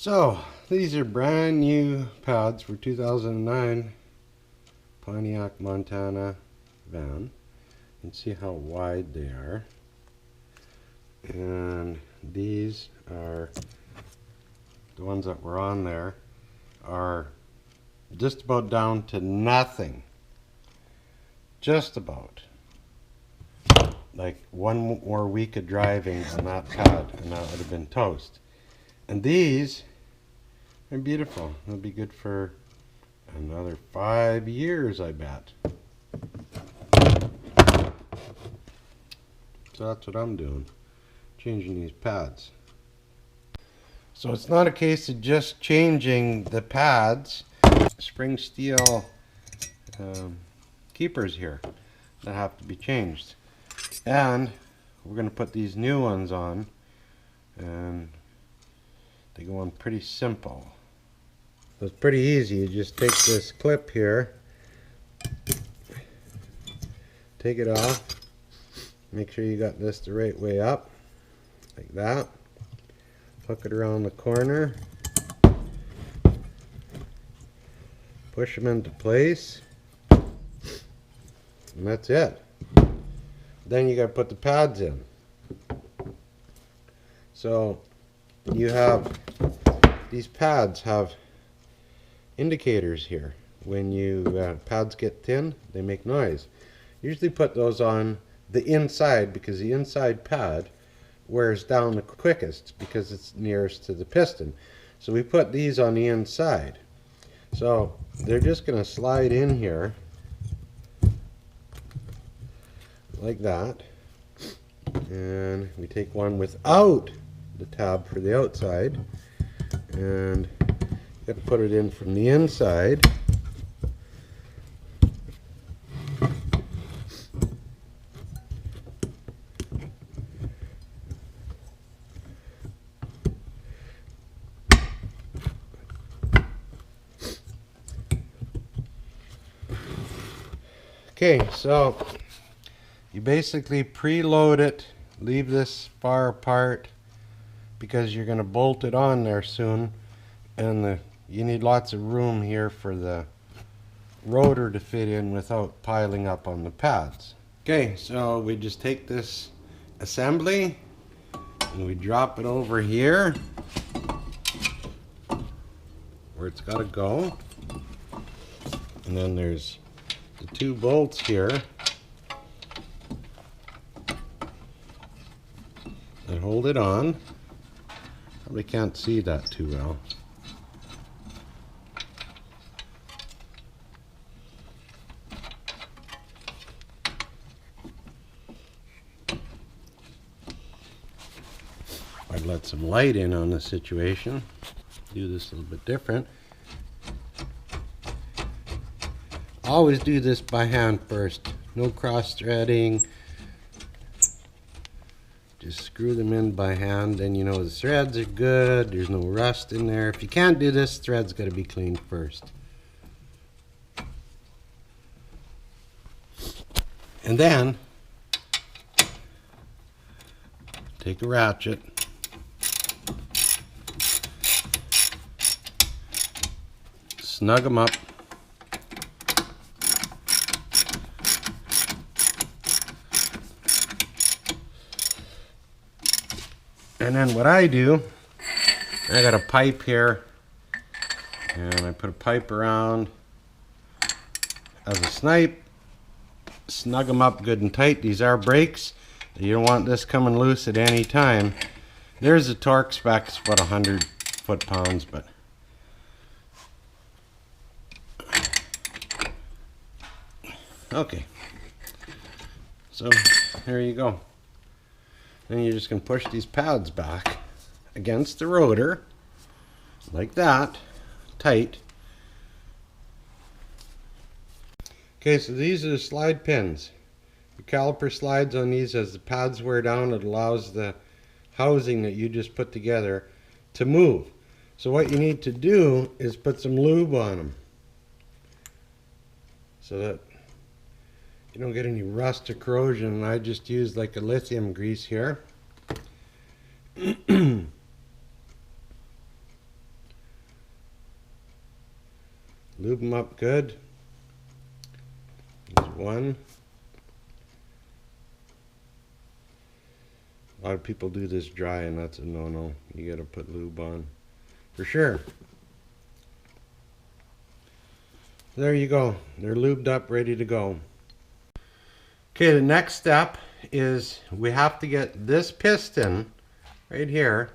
So, these are brand new pads for 2009 Pontiac Montana van. You can see how wide they are. And these are the ones that were on there are just about down to nothing. Just about. Like one more week of driving on that pad and that would have been toast. And these are beautiful. They'll be good for another 5 years, I bet. So that's what I'm doing, changing these pads. So it's not a case of just changing the pads. Spring steel keepers here that have to be changed. And we're going to put these new ones on, and they go on pretty simple. So it's pretty easy. You just take this clip here, take it off, make sure you got this the right way up, like that. Hook it around the corner, push them into place, and that's it. Then you got to put the pads in. So you have, these pads have indicators here. When you pads get thin, they make noise. Usually put those on the inside because the inside pad wears down the quickest because it's nearest to the piston. So we put these on the inside. So they're just going to slide in here like that, and we take one without the tab for the outside, and you got to put it in from the inside. Okay, so you basically preload it, leave this far apart because you're going to bolt it on there soon, and you need lots of room here for the rotor to fit in without piling up on the pads. Okay, so we just take this assembly and we drop it over here where it's got to go, and then there's the two bolts here that hold it on. Probably can't see that too well. I'd let some light in on the situation. Do this a little bit different. Always do this by hand first. No cross threading. Just screw them in by hand, and you know the threads are good. There's no rust in there. If you can't do this, thread's got to be cleaned first. And then take a ratchet, snug them up. And then what I do, I got a pipe here, and I put a pipe around as a snipe, snug them up good and tight. These are brakes. You don't want this coming loose at any time. There's a torque spec, it's about 100 foot-pounds, but okay. So here you go. Then you're just going to push these pads back against the rotor, like that, tight. Okay, so these are the slide pins. The caliper slides on these as the pads wear down. It allows the housing that you just put together to move. So what you need to do is put some lube on them so that you don't get any rust or corrosion. I just used like a lithium grease here. Lube them up good. There's one. A lot of people do this dry, and that's a no-no. You gotta put lube on for sure. There you go. They're lubed up, ready to go. Okay, the next step is we have to get this piston right here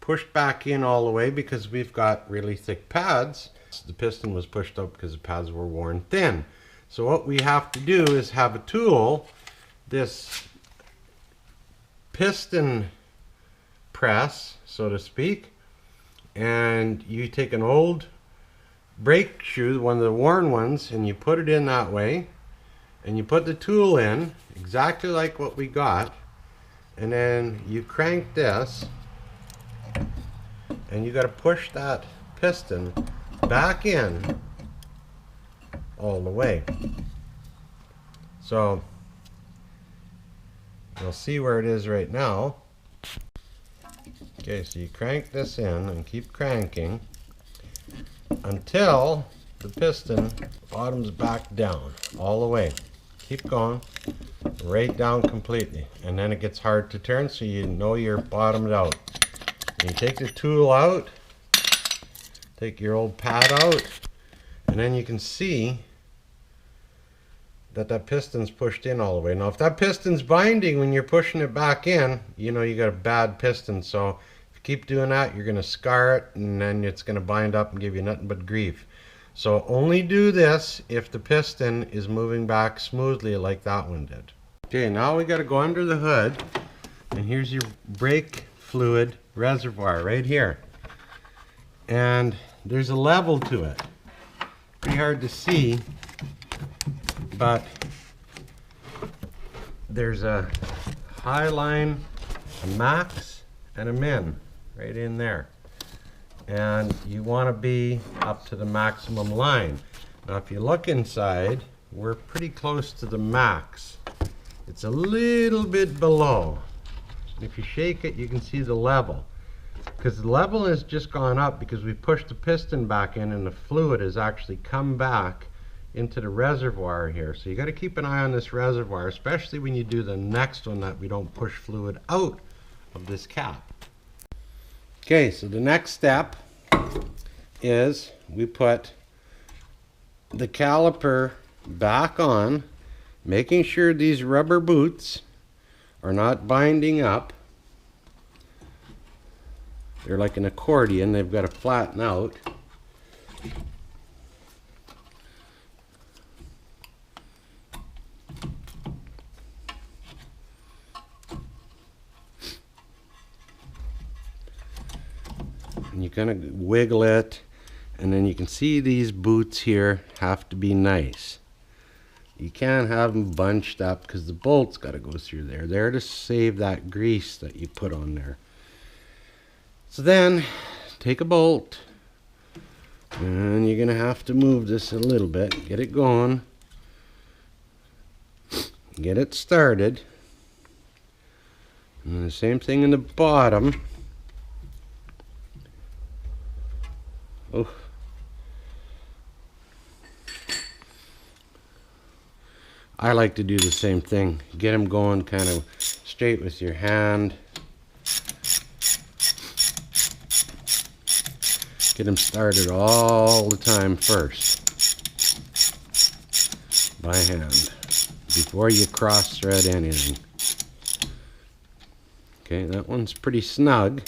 pushed back in all the way because we've got really thick pads. The piston was pushed up because the pads were worn thin. So what we have to do is have a tool, this piston press, so to speak, and you take an old brake shoe, one of the worn ones, and you put it in that way, and you put the tool in exactly like what we got, and then you crank this, and you got to push that piston back in all the way. So you'll see where it is right now. Okay, so you crank this in and keep cranking until the piston bottoms back down all the way. Keep going right down completely, and then it gets hard to turn, so you know you're bottomed out. And you take the tool out, take your old pad out, and then you can see that that piston's pushed in all the way. Now if that piston's binding when you're pushing it back in, you know you got a bad piston. So if you keep doing that, you're going to scar it, and then it's going to bind up and give you nothing but grief. So only do this if the piston is moving back smoothly like that one did. Okay, now we got to go under the hood, and here's your brake fluid reservoir right here. And there's a level to it. Pretty hard to see, but there's a high line, a max, and a min right in there. And you want to be up to the maximum line. Now if you look inside, we're pretty close to the max. It's a little bit below. If you shake it, you can see the level. Because the level has just gone up because we pushed the piston back in, and the fluid has actually come back into the reservoir here. So you got to keep an eye on this reservoir, especially when you do the next one, that we don't push fluid out of this cap. Okay, so the next step is we put the caliper back on, making sure these rubber boots are not binding up. They're like an accordion, they've got to flatten out. And you kind of wiggle it, and then you can see these boots here have to be nice. You can't have them bunched up because the bolt's got to go through there. They're to save that grease that you put on there. So then take a bolt, and you're going to have to move this a little bit, get it going, get it started. And the same thing in the bottom. Oh. I like to do the same thing. Get them going kind of straight with your hand. Get them started all the time first. By hand. Before you cross thread anything. Okay, that one's pretty snug.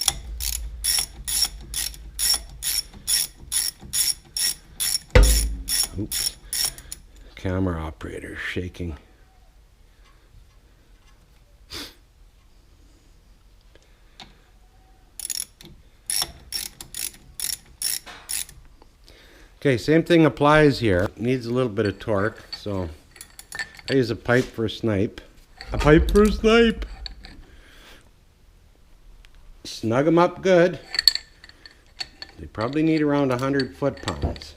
Oops. Camera operator shaking. Okay, same thing applies here. Needs a little bit of torque, so I use a pipe for a snipe. A pipe for a snipe! Snug them up good. They probably need around 100 foot-pounds.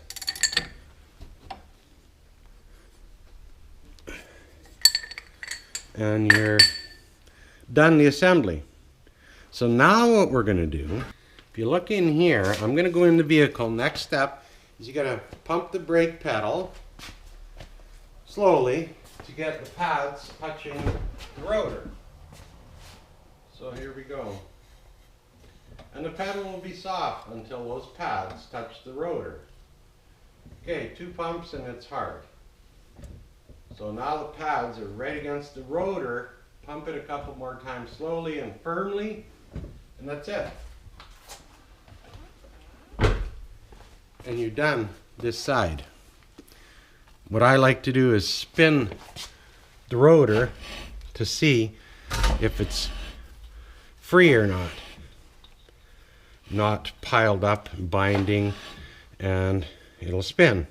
And you're done the assembly. So now what we're going to do, if you look in here, I'm going to go in the vehicle. Next step is you gotta pump the brake pedal slowly to get the pads touching the rotor. So here we go. And the pedal will be soft until those pads touch the rotor. Okay, 2 pumps and it's hard. So now the pads are right against the rotor. Pump it a couple more times slowly and firmly, and that's it. And you're done this side. What I like to do is spin the rotor to see if it's free or not piled up, binding, and it'll spin.